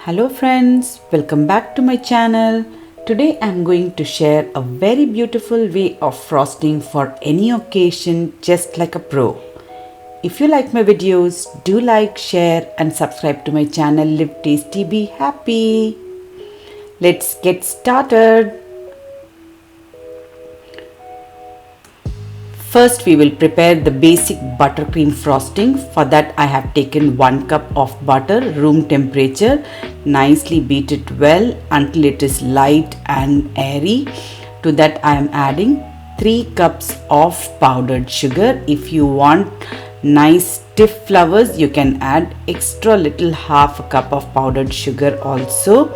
Hello friends, welcome back to my channel. Today I am going to share a very beautiful way of frosting for any occasion, just like a pro. If you like my videos, do like, share and subscribe to my channel. Live tasty, be happy. Let's get started. First we will prepare the basic buttercream frosting. For that I have taken 1 cup of butter, room temperature. Nicely beat it well until it is light and airy. To that I am adding 3 cups of powdered sugar. If you want nice stiff flowers, you can add extra little half a cup of powdered sugar also.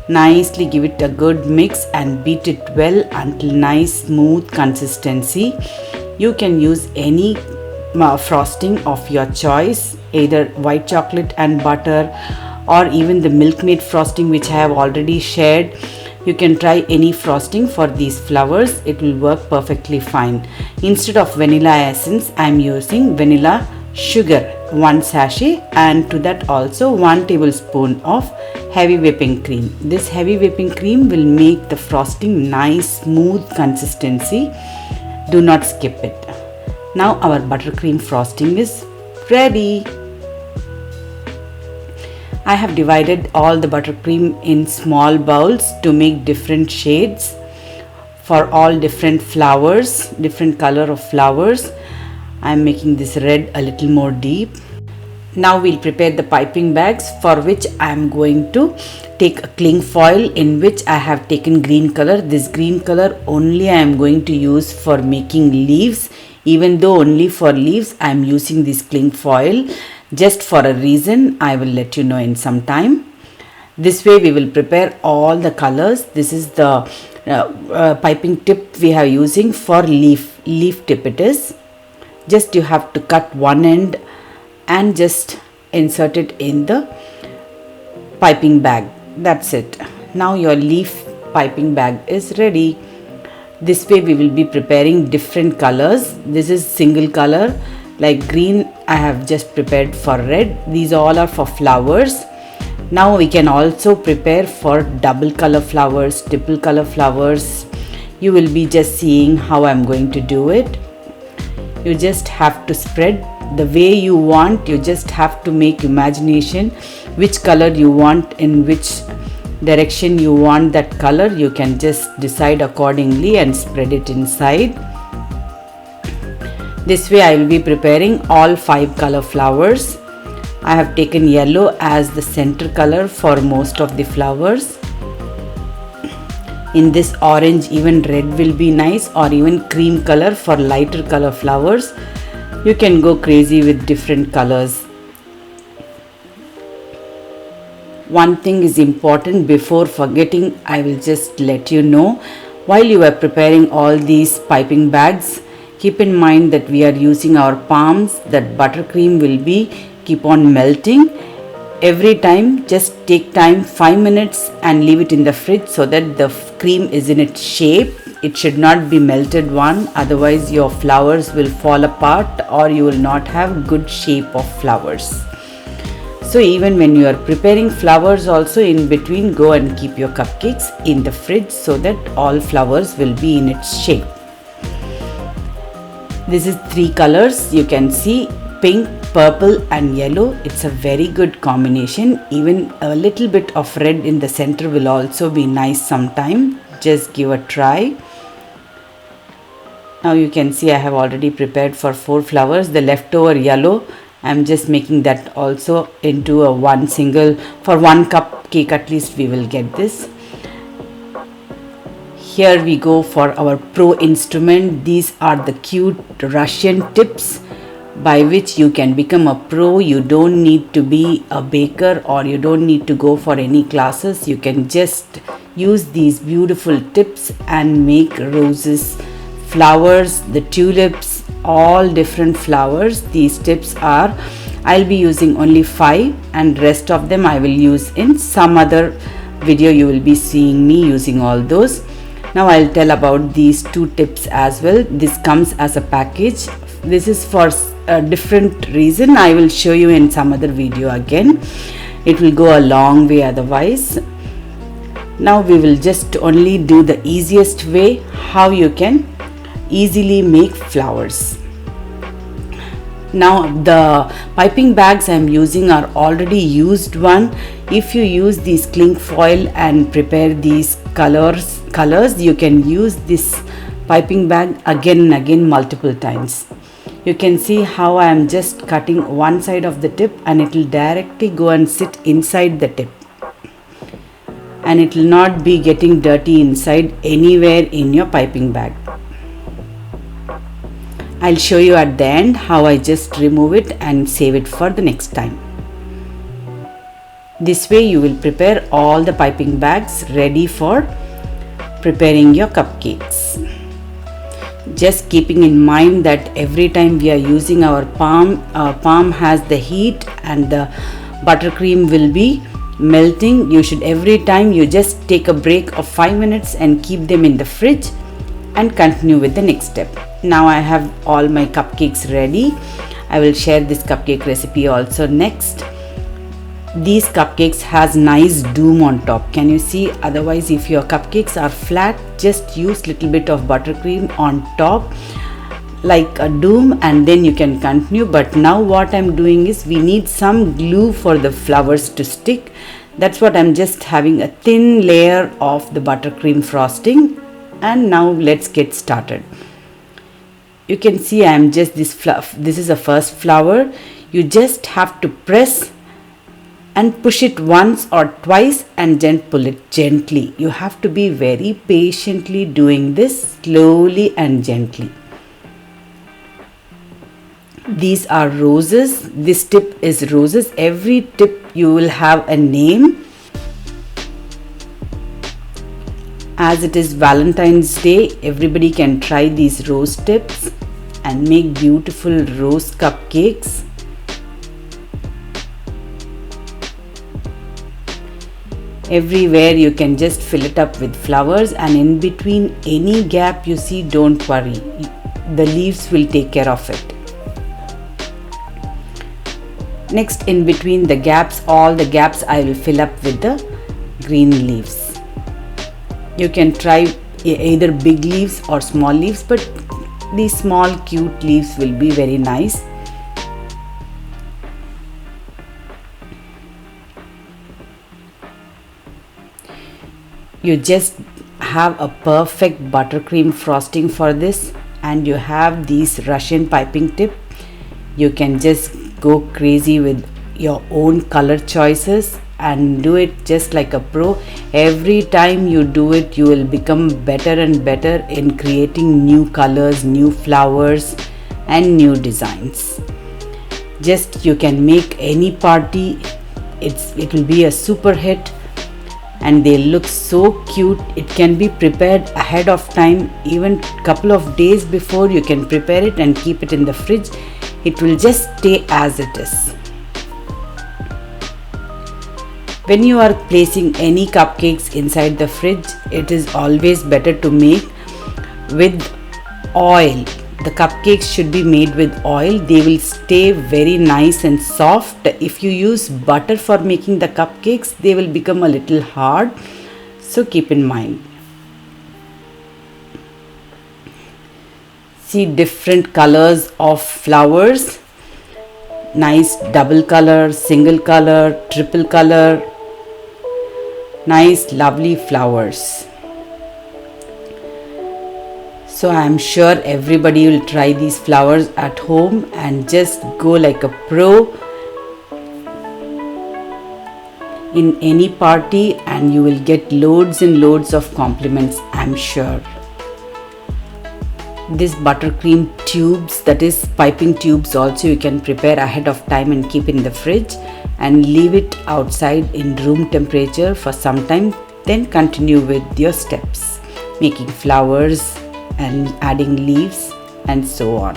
Nicely give it a good mix and beat it well until nice smooth consistency. You can use any frosting of your choice, either white chocolate and butter or even the Milkmaid frosting, which I have already shared. You can try any frosting for these flowers. It will work perfectly fine. Instead of vanilla essence, I am using vanilla sugar, 1 sachet, and to that also 1 tablespoon of heavy whipping cream. This heavy whipping cream will make the frosting nice smooth consistency. Do not skip it. Now our buttercream frosting is ready. I have divided all the buttercream in small bowls to make different shades for all different flowers, different color of flowers. I am making this red a little more deep. Now we'll prepare the piping bags, for which I am going to take a cling foil in which I have taken green color. This green color only I am going to use for making leaves. Even though only for leaves I am using this cling foil, just for a reason I will let you know in some time. This way we will prepare all the colors. This is the piping tip we are using for leaf tip it is. Just you have to cut one end and just insert it in the piping bag. That's it. Now your leaf piping bag is ready. This way we will be preparing different colors. This is single color, like green I have just prepared for red. These all are for flowers. Now we can also prepare for double color flowers, triple color flowers. You will be just seeing how I'm going to do it. You just have to spread the way you want. You just have to make imagination which color you want, in which direction you want that color. You can just decide accordingly and spread it inside. This way I will be preparing all 5 color flowers. I have taken yellow as the center color for most of the flowers. In this orange, even red will be nice, or even cream color for lighter color flowers. You can go crazy with different colors. One thing is important, before forgetting, I will just let you know, while you are preparing all these piping bags, keep in mind that we are using our palms. That buttercream will be keep on melting. Every time just take time 5 minutes and leave it in the fridge so that the cream is in its shape. It should not be melted one, otherwise your flowers will fall apart or you will not have good shape of flowers. So even when you are preparing flowers also, in between go and keep your cupcakes in the fridge so that all flowers will be in its shape. This is 3 colors you can see, pink, purple and yellow. It's a very good combination. Even a little bit of red in the center will also be nice sometime. Just give a try. Now you can see I have already prepared for 4 flowers. The leftover yellow, I'm just making that also into a for 1 cup cake at least we will get this. Here we go for our pro instrument. These are the cute Russian tips by which you can become a pro. You don't need to be a baker or you don't need to go for any classes. You can just use these beautiful tips and make roses, flowers, the tulips, all different flowers. These tips are, I'll be using only 5 and rest of them I will use in some other video. You will be seeing me using all those. Now I'll tell about these 2 tips as well. This comes as a package. This is for a different reason. I will show you in some other video again. It will go a long way otherwise. Now we will just only do the easiest way how you can easily make flowers. Now the piping bags I am using are already used one. If you use these cling foil and prepare these colors, you can use this piping bag again and again multiple times. You can see how I am just cutting one side of the tip and it will directly go and sit inside the tip. And it will not be getting dirty inside anywhere in your piping bag. I'll show you at the end how I just remove it and save it for the next time. This way you will prepare all the piping bags ready for preparing your cupcakes. Just keeping in mind that every time we are using our palm has the heat and the buttercream will be melting. You should every time you just take a break of 5 minutes and keep them in the fridge and continue with the next step. Now I have all my cupcakes ready. I will share this cupcake recipe also next. These cupcakes has nice dome on top. Can you see? Otherwise, if your cupcakes are flat, just use little bit of buttercream on top like a dome and then you can continue. But now what I'm doing is we need some glue for the flowers to stick. That's what I'm just having a thin layer of the buttercream frosting. And now let's get started. You can see I am just this is a first flower. You just have to press and push it once or twice and then pull it gently. You have to be very patiently doing this slowly and gently. These are roses. This tip is roses. Every tip you will have a name. As it is Valentine's Day, everybody can try these rose tips and make beautiful rose cupcakes. Everywhere you can just fill it up with flowers, and in between any gap you see, don't worry, the leaves will take care of it. Next, in between the gaps, all the gaps I will fill up with the green leaves. You can try either big leaves or small leaves, but these small cute leaves will be very nice. You just have a perfect buttercream frosting for this, and you have these Russian piping tip. You can just go crazy with your own color choices and do it just like a pro. Every time you do it, you will become better and better in creating new colors, new flowers and new designs. Just you can make any party, it will be a super hit, and they look so cute. It can be prepared ahead of time, even couple of days before you can prepare it and keep it in the fridge. It will just stay as it is. When you are placing any cupcakes inside the fridge, it is always better to make with oil. The cupcakes should be made with oil. They will stay very nice and soft. If you use butter for making the cupcakes, they will become a little hard. So keep in mind. See different colors of flowers. Nice double color, single color, triple color. Nice lovely flowers. So I am sure everybody will try these flowers at home and just go like a pro in any party, and you will get loads and loads of compliments, I'm sure. This buttercream tubes, that is piping tubes, also you can prepare ahead of time and keep in the fridge and leave it outside in room temperature for some time. Then continue with your steps, making flowers and adding leaves and so on.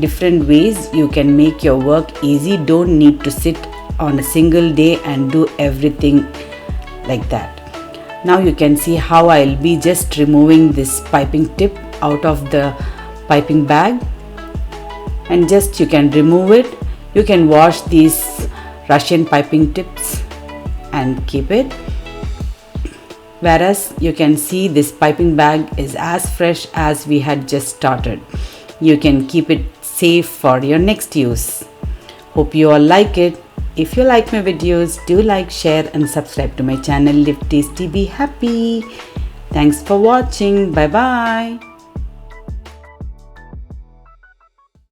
Different ways you can make your work easy. Don't need to sit on a single day and do everything like that. Now you can see how I'll be just removing this piping tip out of the piping bag, and just you can remove it. You can wash these Russian piping tips and keep it. Whereas you can see this piping bag is as fresh as we had just started. You can keep it safe for your next use. Hope you all like it. If you like my videos, do like, share and subscribe to my channel. Live tasty, be happy. Thanks for watching. Bye bye.